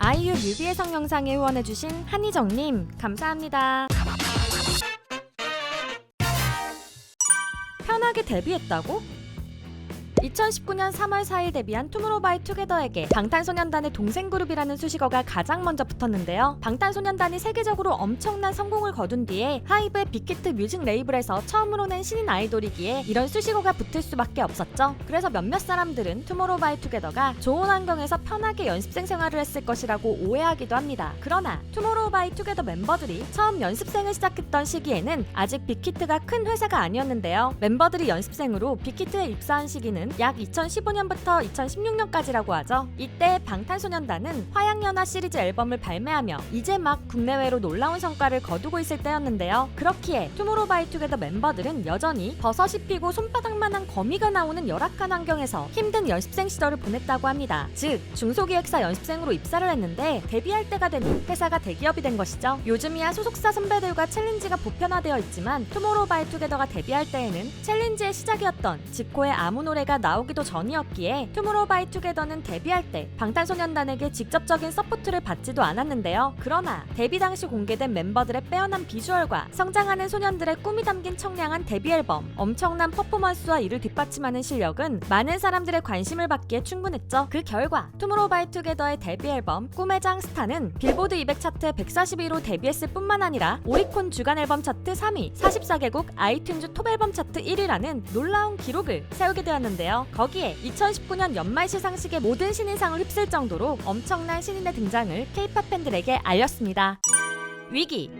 아이유 뮤비의 성 영상에 후원해주신 한희정님 감사합니다. 편하게 데뷔했다고? 2019년 3월 4일 데뷔한 투모로우바이투게더에게 방탄소년단의 동생 그룹이라는 수식어가 가장 먼저 붙었는데요. 방탄소년단이 세계적으로 엄청난 성공을 거둔 뒤에 하이브의 빅히트 뮤직 레이블에서 처음으로 낸 신인 아이돌이기에 이런 수식어가 붙을 수밖에 없었죠. 그래서 몇몇 사람들은 투모로우바이투게더가 좋은 환경에서 편하게 연습생 생활을 했을 것이라고 오해하기도 합니다. 그러나 투모로우바이투게더 멤버들이 처음 연습생을 시작했던 시기에는 아직 빅히트가 큰 회사가 아니었는데요. 멤버들이 연습생으로 빅히트에 입사한 시기는 약 2015년부터 2016년까지라고 하죠. 이때 방탄소년단은 화양연화 시리즈 앨범을 발매하며 이제 막 국내외로 놀라운 성과를 거두고 있을 때였는데요. 그렇기에 투모로우바이투게더 멤버들은 여전히 버섯이 피고 손바닥만한 거미가 나오는 열악한 환경에서 힘든 연습생 시절을 보냈다고 합니다. 즉 중소기획사 연습생으로 입사를 했는데 데뷔할 때가 되니 회사가 대기업이 된 것이죠. 요즘이야 소속사 선배들과 챌린지가 보편화되어 있지만 투모로우바이투게더가 데뷔할 때에는 챌린지의 시작이었던 지코의 아무 노래가 나오기도 전이었기에 투모로우바이투게더는 데뷔할 때 방탄소년단에게 직접적인 서포트를 받지도 않았는데요. 그러나 데뷔 당시 공개된 멤버들의 빼어난 비주얼과 성장하는 소년들의 꿈이 담긴 청량한 데뷔 앨범, 엄청난 퍼포먼스와 이를 뒷받침하는 실력은 많은 사람들의 관심을 받기에 충분했죠. 그 결과 투모로우바이투게더의 데뷔 앨범 꿈의 장 스타는 빌보드 200 차트에 141위로 데뷔했을 뿐만 아니라 오리콘 주간 앨범 차트 3위, 44개국 아이튠즈 톱 앨범 차트 1위라는 놀라운 기록을 세우게 되었는데요. 거기에 2019년 연말 시상식의 모든 신인상을 휩쓸 정도로 엄청난 신인의 등장을 K-팝 팬들에게 알렸습니다. 위기.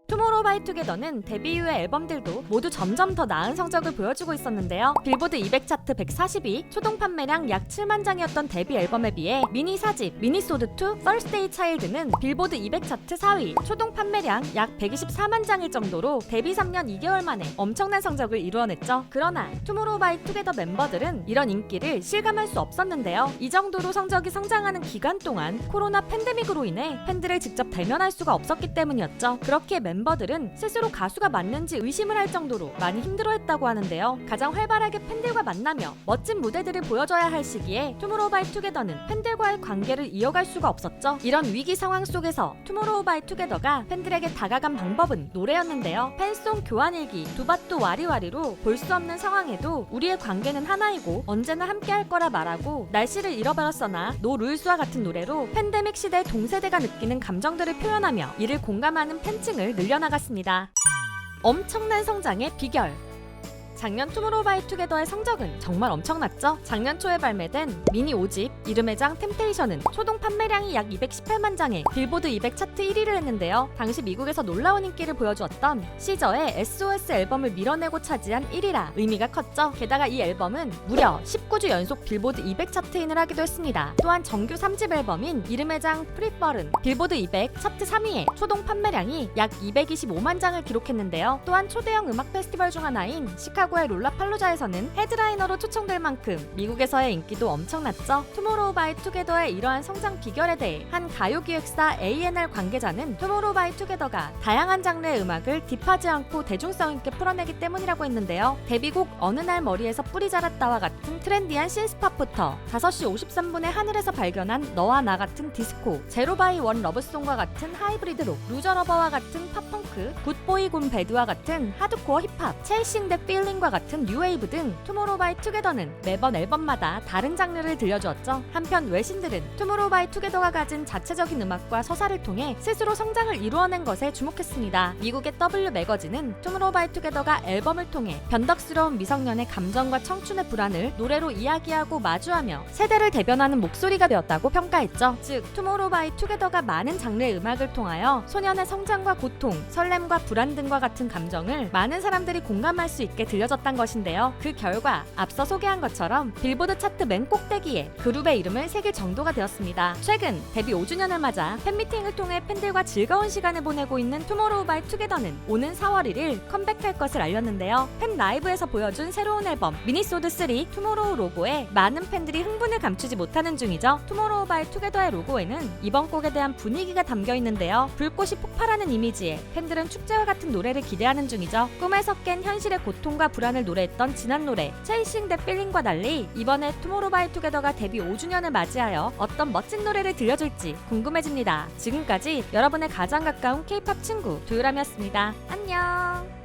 투모로우바이투게더는 데뷔 이후의 앨범들도 모두 점점 더 나은 성적을 보여주고 있었는데요. 빌보드 200 차트 140위, 초동 판매량 약 7만 장이었던 데뷔 앨범에 비해 미니 4집, 미니소드2, Thursday Child는 빌보드 200 차트 4위, 초동 판매량 약 124만 장일 정도로 데뷔 3년 2개월 만에 엄청난 성적을 이루어냈죠. 그러나 투모로우바이투게더 멤버들은 이런 인기를 실감할 수 없었는데요. 이 정도로 성적이 성장하는 기간 동안 코로나 팬데믹으로 인해 팬들을 직접 대면할 수가 없었기 때문이었죠. 그렇게 멤버들은 스스로 가수가 맞는지 의심을 할 정도로 많이 힘들어했다고 하는데요. 가장 활발하게 팬들과 만나며 멋진 무대들을 보여줘야 할 시기에 투모로우바이투게더는 팬들과의 관계를 이어갈 수가 없었죠. 이런 위기 상황 속에서 투모로우바이투게더가 팬들에게 다가간 방법은 노래였는데요. 팬송 교환일기, 두바뚜 와리와리로 볼 수 없는 상황에도 우리의 관계는 하나이고 언제나 함께할 거라 말하고 날씨를 잃어버렸어나 노 루일스와 같은 노래로 팬데믹 시대 동세대가 느끼는 감정들을 표현하며 이를 공감하는 팬층을 늘려나갔습니다. 엄청난 성장의 비결. 작년 투모로우바이투게더의 성적은 정말 엄청났죠. 작년 초에 발매된 미니 5집 이름의 장 템테이션은 초동 판매량이 약 218만 장에 빌보드 200 차트 1위를 했는데요. 당시 미국에서 놀라운 인기를 보여주었던 시저의 SOS 앨범을 밀어내고 차지한 1위라 의미가 컸죠. 게다가 이 앨범은 무려 19주 연속 빌보드 200 차트인을 하기도 했습니다. 또한 정규 3집 앨범인 이름의 장 프리펄은 빌보드 200 차트 3위에 초동 판매량이 약 225만 장을 기록했는데요. 또한 초대형 음악 페스티벌 중 하나인 시카고의 롤라팔로자에서는 헤드라이너로 초청될 만큼 미국에서의 인기도 엄청났죠. 투모로우바이투게더의 이러한 성장 비결에 대해 한 가요기획사 A&R 관계자는 투모로우바이투게더가 다양한 장르의 음악을 딥하지 않고 대중성 있게 풀어내기 때문이라고 했는데요. 데뷔곡 어느 날 머리에서 뿌리 자랐다와 같은 트렌디한 신스팝부터 5시 53분에 하늘에서 발견한 너와 나 같은 디스코, 제로바이 원 러브송과 같은 하이브리드록, 루저러버와 같은 팝펑크, 굿보이 군 배드와 같은 하드코어 힙합, 체이싱 더 필링과 같은 뉴웨이브 등 투모로우바이투게더는 매번 앨범마다 다른 장르를 들려주었죠. 한편 외신들은 투모로우바이투게더가 가진 자체적인 음악과 서사를 통해 스스로 성장을 이루어낸 것에 주목했습니다. 미국의 W 매거진은 투모로우바이투게더가 앨범을 통해 변덕스러운 미성년의 감정과 청춘의 불안을 노래로 이야기하고 마주하며 세대를 대변하는 목소리가 되었다고 평가했죠. 즉 투모로우바이투게더가 많은 장르의 음악을 통하여 소년의 성장과 고통, 설렘과 불안 등과 같은 감정을 많은 사람들이 공감할 수 있게 들려졌단 것인데요. 그 결과 앞서 소개한 것처럼 빌보드 차트 맨 꼭대기에 그룹의 이름을 새길 정도가 되었습니다. 최근 데뷔 5주년을 맞아 팬미팅을 통해 팬들과 즐거운 시간을 보내고 있는 투모로우바이투게더는 오는 4월 1일 컴백할 것을 알렸는데요. 팬 라이브에서 보여준 새로운 앨범 미니소드3 투모로우 로고에 많은 팬들이 흥분을 감추지 못하는 중이죠. 투모로우바이투게더의 로고에는 이번 곡에 대한 분위기가 담겨 있는데요. 불꽃이 폭발하는 이미지에 팬들은 축제와 같은 노래를 기대하는 중이죠. 꿈에서 깬 현실의 고통과 불안을 노래했던 지난 노래 Chasing That Feeling과 달리 이번에 투모로우바이투게더가 데뷔 5주년을 맞이하여 어떤 멋진 노래를 들려줄지 궁금해집니다. 지금까지 여러분의 가장 가까운 K-팝 친구 도유람이었습니다. 안녕.